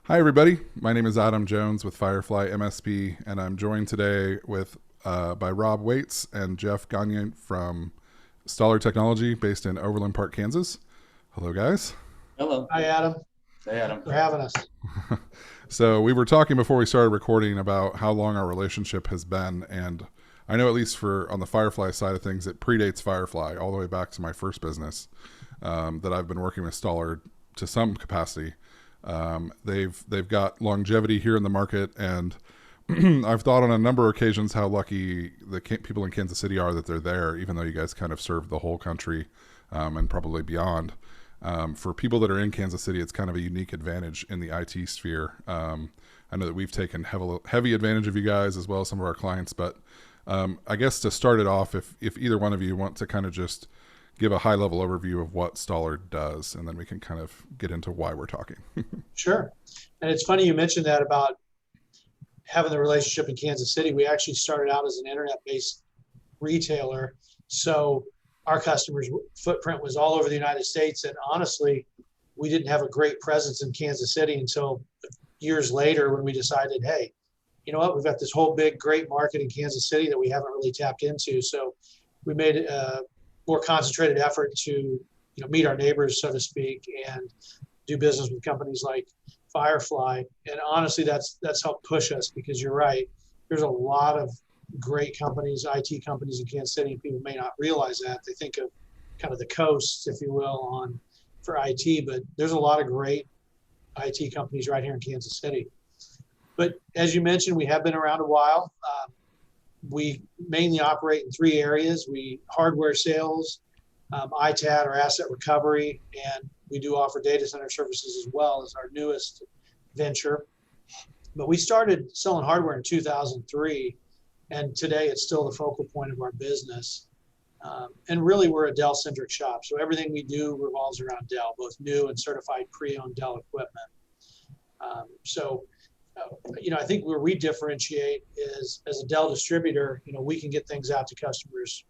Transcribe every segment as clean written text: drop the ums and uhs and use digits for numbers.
Hi, everybody. My name is Adam Jones with Firefly MSP, and I'm joined today by Rob Waits and Geoff Gagne from Stoller Technology, based in Overland Park, Kansas. Hello, guys. Hello. Hi, Adam. Hey, Adam. For having us. So we were talking before we started recording about how long our relationship has been, and I know at least for on the Firefly side of things, it predates Firefly all the way back to my first business that I've been working with Stoller to some capacity. They've got longevity here in the market, and I've thought on a number of occasions how lucky the people in Kansas City are that they're there, even though you guys kind of serve the whole country and probably beyond. For people that are in Kansas City, it's kind of a unique advantage in the IT sphere. I know that we've taken heavy advantage of you guys as well as some of our clients, but I guess to start it off, if either one of you want to kind of just give a high level overview of what Stoller does, and then we can kind of get into why we're talking. Sure. And it's funny you mentioned that about having the relationship in Kansas City. We actually started out as an internet-based retailer. So our customers' footprint was all over the United States. And honestly, we didn't have a great presence in Kansas City until years later when we decided, hey, you know what, we've got this whole big, great market in Kansas City that we haven't really tapped into. So we made a more concentrated effort to meet our neighbors, so to speak, and do business with companies like Firefly. And honestly, that's helped push us, because you're right. There's a lot of great companies, IT companies in Kansas City, and people may not realize that. They think of kind of the coast, if you will, for IT, but there's a lot of great IT companies right here in Kansas City. But as you mentioned, we have been around a while. We mainly operate in three areas. We hardware sales, ITAD or asset recovery, and we do offer data center services as well as our newest venture. But we started selling hardware in 2003, and today it's still the focal point of our business. And really, we're a Dell-centric shop, so everything we do revolves around Dell, both new and certified pre-owned Dell equipment. I think where we differentiate is, as a Dell distributor, we can get things out to customers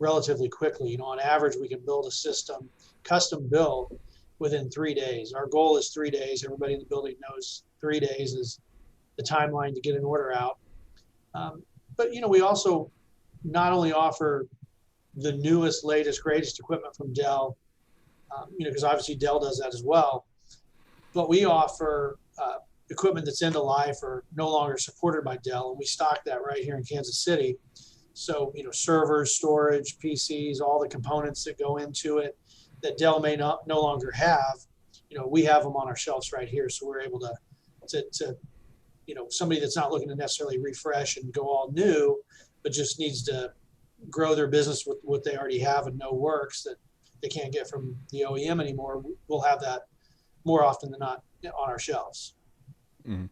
relatively quickly. On average, we can build a system, custom build, within 3 days. Our goal is 3 days. Everybody in the building knows 3 days is the timeline to get an order out. But we also not only offer the newest, latest, greatest equipment from Dell, because obviously Dell does that as well, but we offer equipment that's end of life or no longer supported by Dell, and we stock that right here in Kansas City. So, servers, storage, PCs, all the components that go into it that Dell may no longer have, we have them on our shelves right here. So we're able to somebody that's not looking to necessarily refresh and go all new, but just needs to grow their business with what they already have and know works that they can't get from the OEM anymore. We'll have that more often than not on our shelves. Mm-hmm.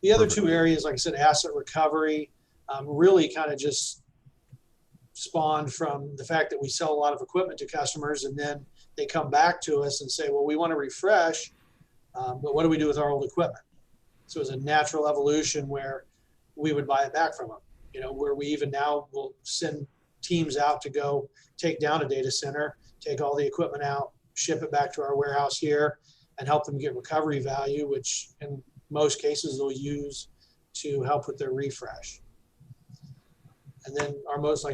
The other two areas, like I said, asset recovery, really kind of just spawned from the fact that we sell a lot of equipment to customers, and then they come back to us and say, well, we want to refresh, but what do we do with our old equipment? So it's a natural evolution where we would buy it back from them, where we even now will send teams out to go take down a data center, take all the equipment out, ship it back to our warehouse here, and help them get recovery value, which in most cases they'll use to help with their refresh. And then our most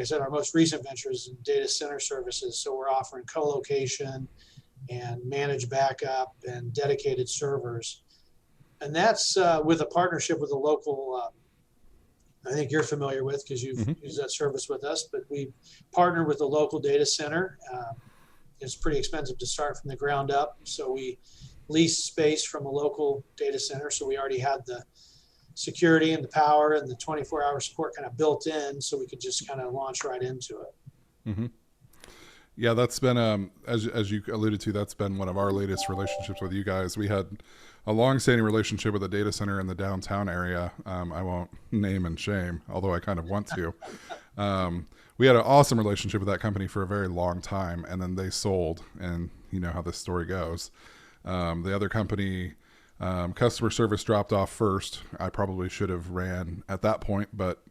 recent venture is in data center services. So we're offering co-location and managed backup and dedicated servers. And that's with a partnership with a local, I think you're familiar with because you've used that service with us, but we partnered with a local data center. It's pretty expensive to start from the ground up. So we leased space from a local data center. So we already had the security and the power and the 24-hour support kind of built in, so we could just kind of launch right into it. Mm-hmm. Yeah, that's been, as you alluded to, that's been one of our latest relationships with you guys. We had a long-standing relationship with a data center in the downtown area. I won't name and shame, although I kind of want to. We had an awesome relationship with that company for a very long time, and then they sold, and you know how this story goes. The other company, customer service dropped off first. I probably should have ran at that point, but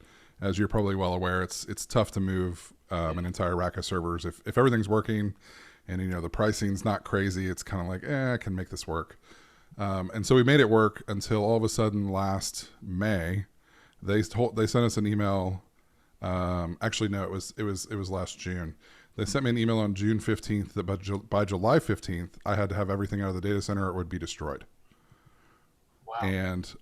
as you're probably well aware, it's tough to move an entire rack of servers. If everything's working and the pricing's not crazy, it's kind of like, I can make this work. And so we made it work until all of a sudden last May, they sent us an email. Actually, no, it was last June. They sent me an email on June 15th that by July 15th, I had to have everything out of the data center or it would be destroyed. Wow. And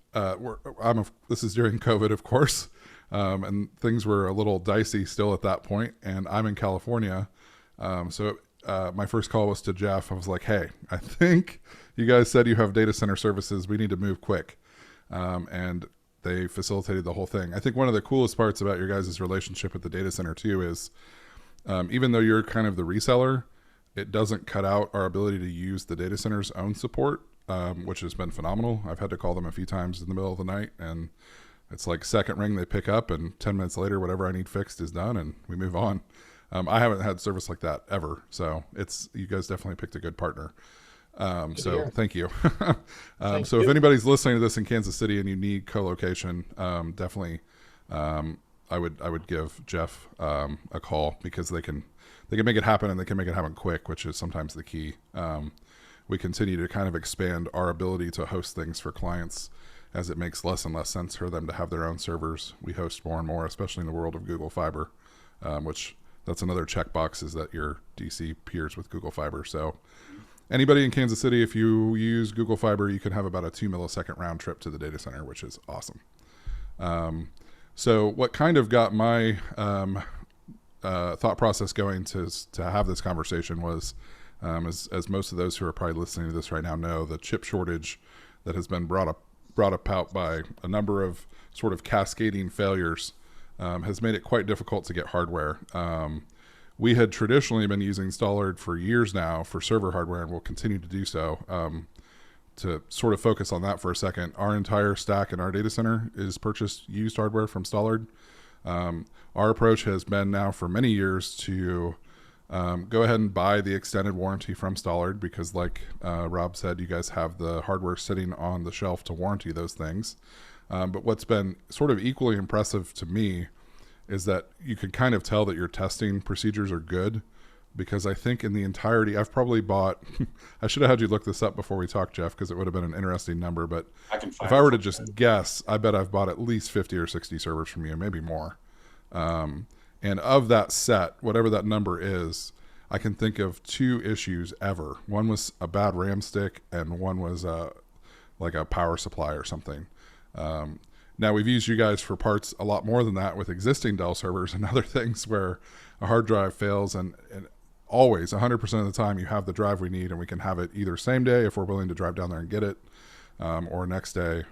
this is during COVID, of course, and things were a little dicey still at that point. And I'm in California, so my first call was to Geoff. I was like, "Hey, I think you guys said you have data center services. We need to move quick," and they facilitated the whole thing. I think one of the coolest parts about your guys' relationship with the data center too is, even though you're kind of the reseller, it doesn't cut out our ability to use the data center's own support, which has been phenomenal. I've had to call them a few times in the middle of the night, and it's like second ring they pick up, and 10 minutes later, whatever I need fixed is done, and we move on. I haven't had service like that ever, so you guys definitely picked a good partner. So thank you. So if anybody's listening to this in Kansas City and you need co-location, definitely, I would give Geoff a call, because they can make it happen, and they can make it happen quick, which is sometimes the key. We continue to kind of expand our ability to host things for clients as it makes less and less sense for them to have their own servers. We host more and more, especially in the world of Google Fiber, which that's another checkbox, is that your DC peers with Google Fiber. So anybody in Kansas City, if you use Google Fiber, you can have about a 2 millisecond round trip to the data center, which is awesome. So what kind of got my thought process going to have this conversation was, as most of those who are probably listening to this right now know, the chip shortage that has been brought about by a number of sort of cascading failures has made it quite difficult to get hardware. We had traditionally been using Stallard for years now for server hardware, and will continue to do so. To sort of focus on that for a second, our entire stack in our data center is purchased used hardware from Stallard. Our approach has been now for many years to go ahead and buy the extended warranty from Stallard, because like Rob said, you guys have the hardware sitting on the shelf to warranty those things. But what's been sort of equally impressive to me is that you can kind of tell that your testing procedures are good, because I think in the entirety, I've probably bought, I should have had you look this up before we talked, Geoff, because it would have been an interesting number, but if I were to just guess, I bet I've bought at least 50 or 60 servers from you, maybe more. And of that set, whatever that number is, I can think of 2 issues ever. One was a bad RAM stick, and one was like a power supply or something. Now, we've used you guys for parts a lot more than that with existing Dell servers and other things where a hard drive fails, and always 100% of the time you have the drive we need, and we can have it either same day if we're willing to drive down there and get it, or next day,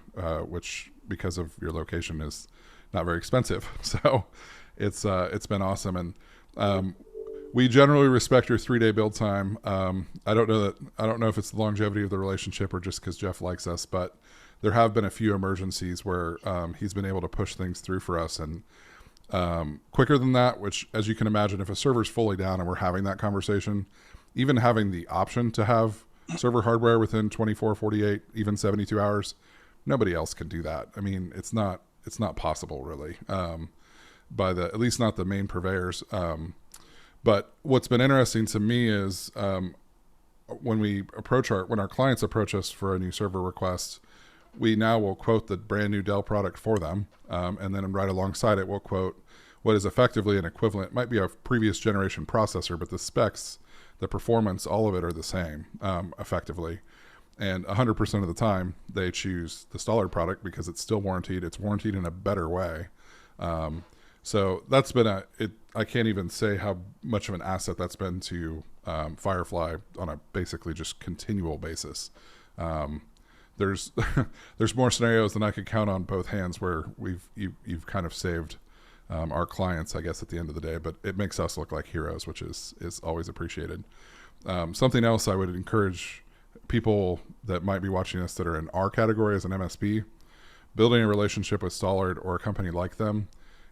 which because of your location is not very expensive. So it's been awesome. And we generally respect your 3-day build time. I don't know if it's the longevity of the relationship or just because Geoff likes us, but there have been a few emergencies where he's been able to push things through for us, and quicker than that, which, as you can imagine, if a server's fully down and we're having that conversation, even having the option to have server hardware within 24, 48, even 72 hours, nobody else can do that. I mean, it's not possible really, at least not the main purveyors. But what's been interesting to me is when our clients approach us for a new server request, we now will quote the brand new Dell product for them, and then right alongside it, we'll quote what is effectively an equivalent. It might be a previous generation processor, but the specs, the performance, all of it are the same, effectively. And 100% of the time, they choose the Stallard product because it's still warranted. It's warranted in a better way. So that's been I can't even say how much of an asset that's been to Firefly on a basically just continual basis. There's more scenarios than I could count on both hands where you've kind of saved our clients, I guess, at the end of the day, but it makes us look like heroes, which is always appreciated. Something else I would encourage people that might be watching this that are in our category as an MSP, building a relationship with Stallard or a company like them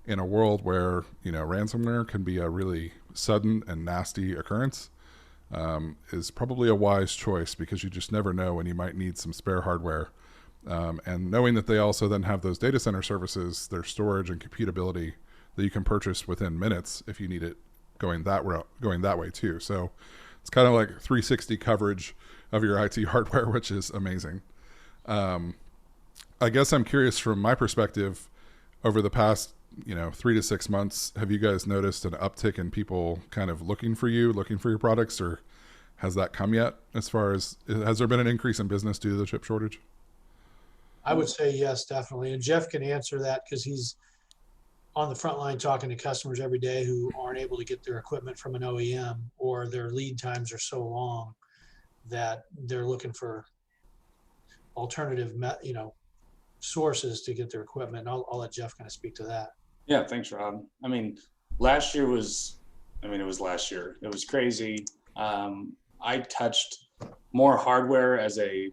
in a world where, ransomware can be a really sudden and nasty occurrence, is probably a wise choice, because you just never know when you might need some spare hardware. And knowing that they also then have those data center services, their storage and computability that you can purchase within minutes if you need it going that way too. So it's kind of like 360 coverage of your IT hardware, which is amazing. I guess I'm curious from my perspective, over the past 3 to 6 months, have you guys noticed an uptick in people kind of looking for your products, or has that come yet? As far as, has there been an increase in business due to the chip shortage? I would say yes, definitely. And Geoff can answer that because he's on the front line talking to customers every day who aren't able to get their equipment from an OEM, or their lead times are so long that they're looking for alternative, sources to get their equipment. And I'll let Geoff kind of speak to that. Yeah, thanks, Rob. I mean, last year was, it was last year. It was crazy. I touched more hardware as a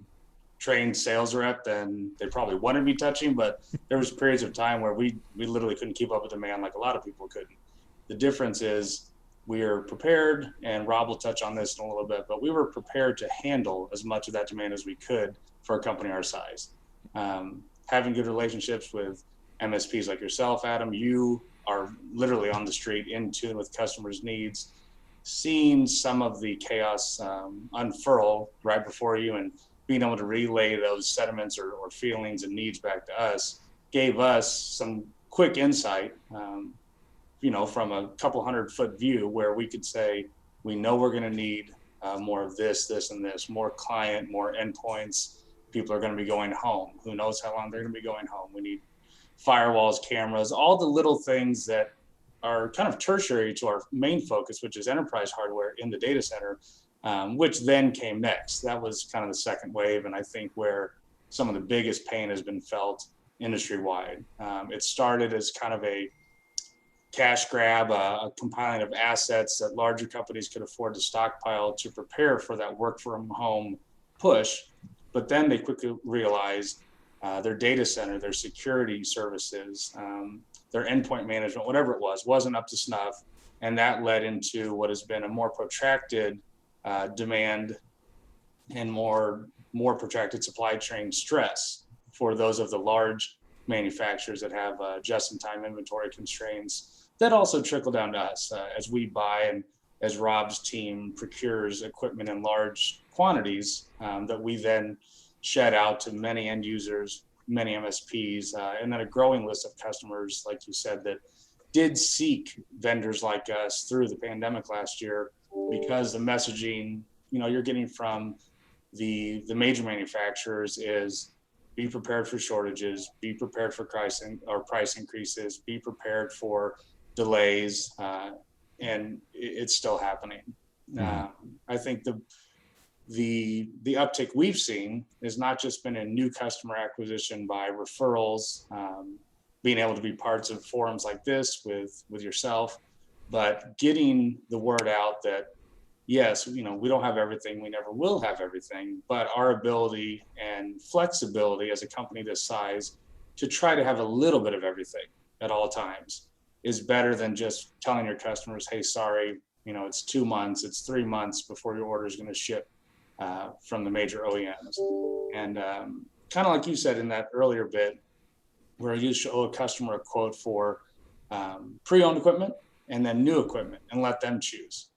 trained sales rep than they probably wanted me touching, but there was periods of time where we literally couldn't keep up with demand like a lot of people couldn't. The difference is we are prepared, and Rob will touch on this in a little bit, but we were prepared to handle as much of that demand as we could for a company our size. Having good relationships with MSPs like yourself, Adam, you are literally on the street in tune with customers' needs, seeing some of the chaos unfurl right before you, and being able to relay those sentiments or feelings and needs back to us gave us some quick insight, from a couple 100-foot view, where we could say, we know we're going to need more of this, and this, more client, more endpoints. People are going to be going home. Who knows how long they're going to be going home? We need firewalls, cameras, all the little things that are kind of tertiary to our main focus, which is enterprise hardware in the data center, which then came next. That was kind of the second wave, and I think where some of the biggest pain has been felt industry-wide. It started as kind of a cash grab, a compiling of assets that larger companies could afford to stockpile to prepare for that work from home push. But then they quickly realized their data center, their security services, their endpoint management, whatever it was, wasn't up to snuff. And that led into what has been a more protracted demand and more protracted supply chain stress for those of the large manufacturers that have just-in-time inventory constraints that also trickle down to us as we buy and as Rob's team procures equipment in large quantities that we then shed out to many end users, many MSPs, and then a growing list of customers, like you said, that did seek vendors like us through the pandemic last year, because the messaging, you're getting from the major manufacturers is be prepared for shortages, be prepared for price increases, be prepared for delays, and it's still happening. I think the uptick we've seen has not just been in new customer acquisition by referrals, being able to be parts of forums like this with yourself, but getting the word out that yes, we don't have everything, we never will have everything, but our ability and flexibility as a company this size to try to have a little bit of everything at all times is better than just telling your customers, hey, sorry, it's 2 months, it's 3 months before your order is going to ship from the major OEMs. And kind of like you said in that earlier bit, where you show a customer a quote for pre-owned equipment and then new equipment and let them choose.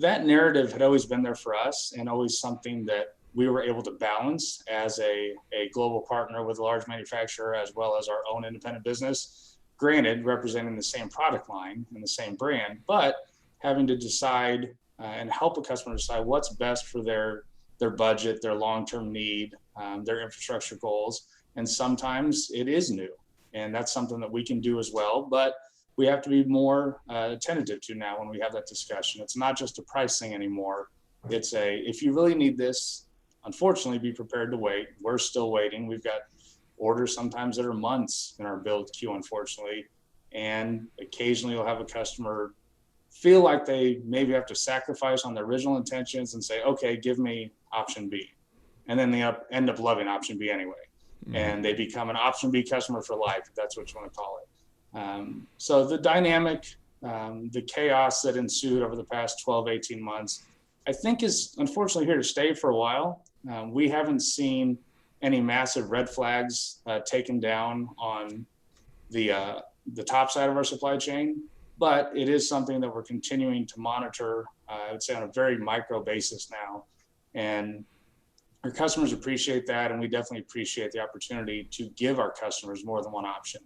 That narrative had always been there for us, and always something that we were able to balance as a global partner with a large manufacturer, as well as our own independent business, granted representing the same product line and the same brand, but having to decide and help a customer decide what's best for their budget, their long-term need, their infrastructure goals. And sometimes it is new, and that's something that we can do as well, but we have to be more attentive to now when we have that discussion. It's not just a price thing anymore. It's if you really need this, unfortunately, be prepared to wait. We're still waiting. We've got orders sometimes that are months in our build queue, unfortunately. And occasionally you'll have a customer feel like they maybe have to sacrifice on their original intentions and say, okay, give me option B. And then they end up loving option B anyway. Mm-hmm. And they become an option B customer for life, if that's what you want to call it. So the dynamic, the chaos that ensued over the past 12, 18 months, I think is unfortunately here to stay for a while. We haven't seen any massive red flags taken down on the top side of our supply chain, but it is something that we're continuing to monitor, I would say on a very micro basis now. And our customers appreciate that, and we definitely appreciate the opportunity to give our customers more than one option.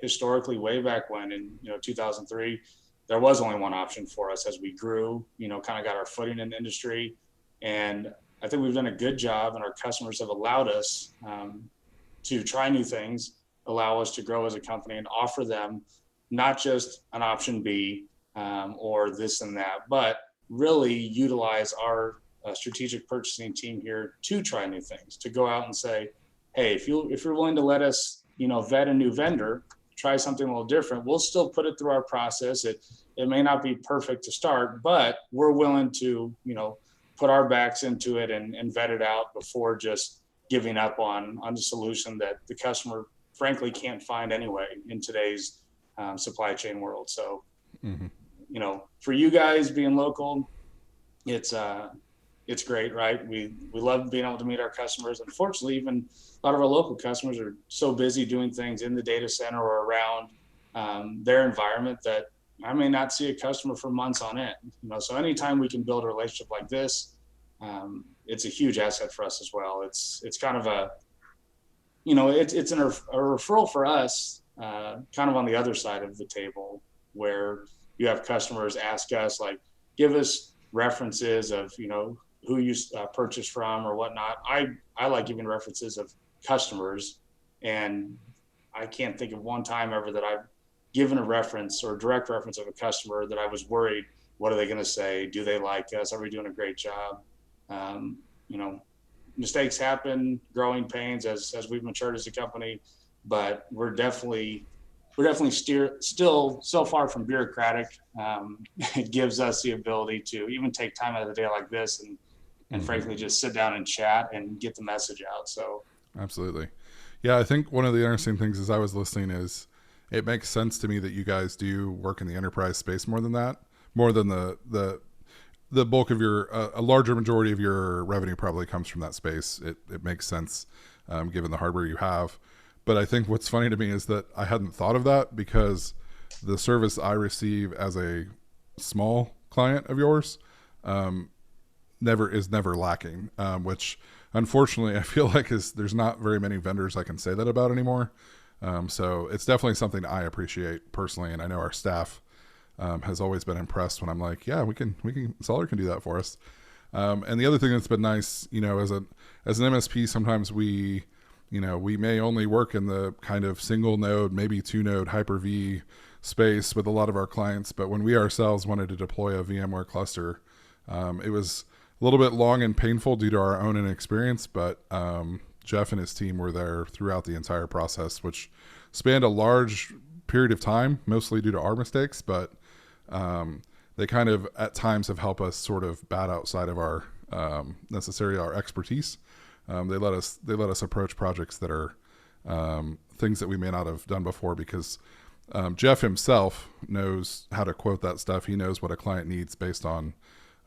Historically, way back when in 2003, there was only one option for us. As we grew, kind of got our footing in the industry, and I think we've done a good job, and our customers have allowed us to try new things, allow us to grow as a company, and offer them not just an option B or this and that, but really utilize our strategic purchasing team here to try new things, to go out and say, hey, if you're willing to let us, vet a new vendor, try something a little different, we'll still put it through our process. It may not be perfect to start, but we're willing to, put our backs into it and vet it out before just giving up on the solution that the customer frankly can't find anyway in today's supply chain world. So, for you guys being local, it's great, right? We love being able to meet our customers. Unfortunately, even a lot of our local customers are so busy doing things in the data center or around their environment that I may not see a customer for months on end. So anytime we can build a relationship like this, it's a huge asset for us as well. It's kind of a, it's a referral for us, kind of on the other side of the table, where you have customers ask us, like, give us references of, who you purchased from or whatnot. I like giving references of customers, and I can't think of one time ever that I've given a reference or a direct reference of a customer that I was worried, what are they going to say? Do they like us? Are we doing a great job? Mistakes happen, growing pains as we've matured as a company, but we're definitely still so far from bureaucratic. It gives us the ability to even take time out of the day like this and frankly just sit down and chat and get the message out. So absolutely. Yeah, I think one of the interesting things as I was listening is it makes sense to me that you guys do work in the enterprise space more than the bulk of your a larger majority of your revenue probably comes from that space. It makes sense given the hardware you have. But I think what's funny to me is that I hadn't thought of that, because the service I receive as a small client of yours never lacking, which unfortunately I feel like there's not very many vendors I can say that about anymore. So it's definitely something I appreciate personally, and I know our staff has always been impressed when I'm like, yeah, Solar can do that for us. And the other thing that's been nice, as an MSP, sometimes we may only work in the kind of single node, maybe 2-node Hyper-V space with a lot of our clients. But when we ourselves wanted to deploy a VMware cluster, it was a little bit long and painful due to our own inexperience. But Geoff and his team were there throughout the entire process, which spanned a large period of time, mostly due to our mistakes. But they kind of at times have helped us sort of bat outside of our necessarily our expertise. They let us approach projects that are things that we may not have done before, because Geoff himself knows how to quote that stuff. He knows what a client needs based on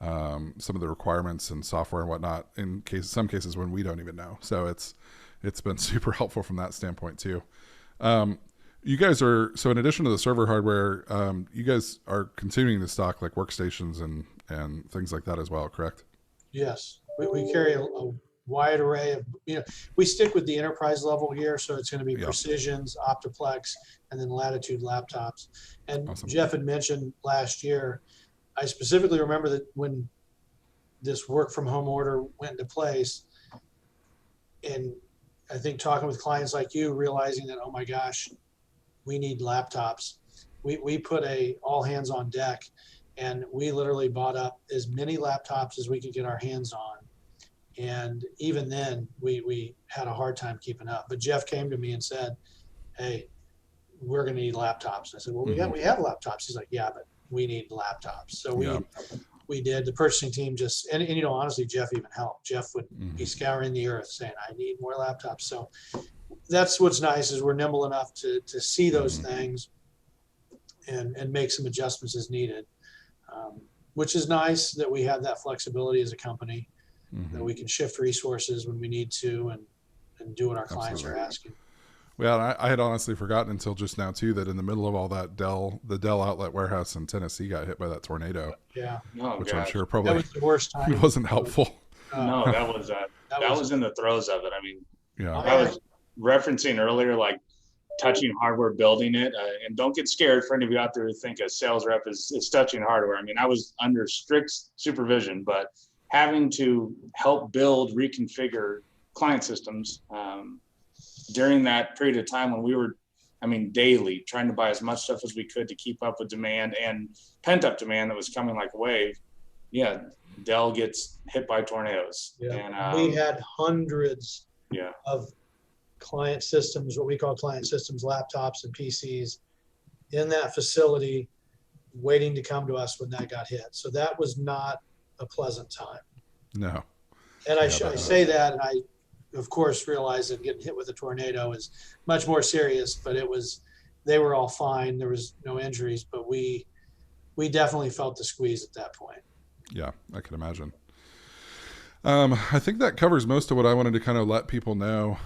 some of the requirements and software and whatnot, in some cases when we don't even know. So it's been super helpful from that standpoint too. You guys so in addition to the server hardware, you guys are continuing to stock like workstations and things like that as well, correct? Yes, we carry a wide array of, we stick with the enterprise level here. So it's going to be Precisions, Optiplex, and then Latitude laptops. And awesome. Geoff had mentioned last year, I specifically remember that when this work from home order went into place, and I think talking with clients like you, realizing that, oh my gosh, we need laptops. We put a all hands on deck, and we literally bought up as many laptops as we could get our hands on. And even then we had a hard time keeping up. But Geoff came to me and said, hey, we're going to need laptops. I said, well, we have laptops. He's like, yeah, but we need laptops. So we did. The purchasing team just, and honestly, Geoff even helped. Geoff would be scouring the earth saying, I need more laptops. So that's what's nice, is we're nimble enough to see those things and make some adjustments as needed, which is nice that we have that flexibility as a company, that we can shift resources when we need to and do what our clients are asking. Well, I had honestly forgotten until just now too that in the middle of all that, the Dell outlet warehouse in Tennessee got hit by that tornado. Yeah, which I'm sure probably that was the worst time. wasn't helpful. No, that was in the throes of it. I mean, Yeah. I was referencing earlier, like touching hardware, building it, and don't get scared for any of you out there who think a sales rep is touching hardware. I mean, I was under strict supervision, but having to help build, reconfigure client systems during that period of time when we were, I mean, daily trying to buy as much stuff as we could to keep up with demand and pent up demand that was coming like a wave. Yeah, Dell gets hit by tornadoes. Yeah. And We had hundreds yeah, of client systems, what we call client systems, laptops and PCs in that facility waiting to come to us when that got hit. So that was not a pleasant time. No. And I Yeah, say that, and I, of course, realize that getting hit with a tornado is much more serious, but they were all fine. There was no injuries, but we definitely felt the squeeze at that point. Yeah, I can imagine. I think that covers most of what I wanted to kind of let people know.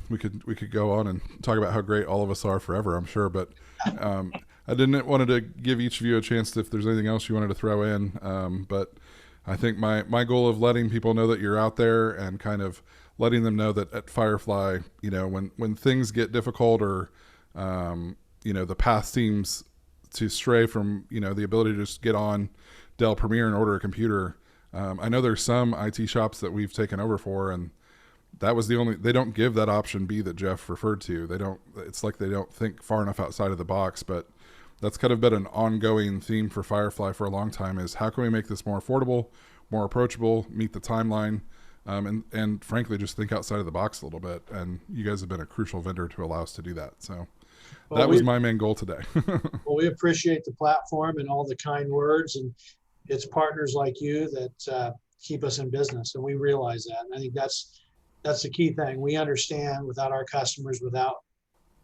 We could go on and talk about how great all of us are forever, I'm sure, but I wanted to give each of you a chance if there's anything else you wanted to throw in. But I think my goal of letting people know that you're out there and kind of letting them know that at Firefly, you know, when things get difficult or you know, the path seems to stray from, you know, the ability to just get on Dell Premiere and order a computer. I know there's some IT shops that we've taken over for, and that was they don't give that option B that Geoff referred to. It's like they don't think far enough outside of the box, but that's kind of been an ongoing theme for Firefly for a long time, is how can we make this more affordable, more approachable, meet the timeline, and frankly, just think outside of the box a little bit. And you guys have been a crucial vendor to allow us to do that. So that was my main goal today. Well, we appreciate the platform and all the kind words, and it's partners like you that keep us in business, and we realize that. And I think that's the key thing. We understand without our customers, without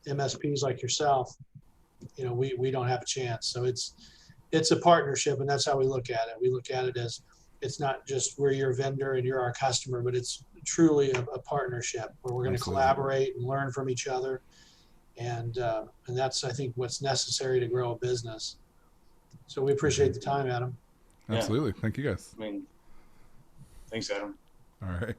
MSPs like yourself, you know, we don't have a chance. So it's a partnership, and that's how we look at it. We look at it as it's not just we're your vendor and you're our customer, but it's truly a partnership where we're going to collaborate and learn from each other. And that's, I think, what's necessary to grow a business. So we appreciate the time, Adam. Absolutely. Thank you guys. I mean, thanks, Adam. All right.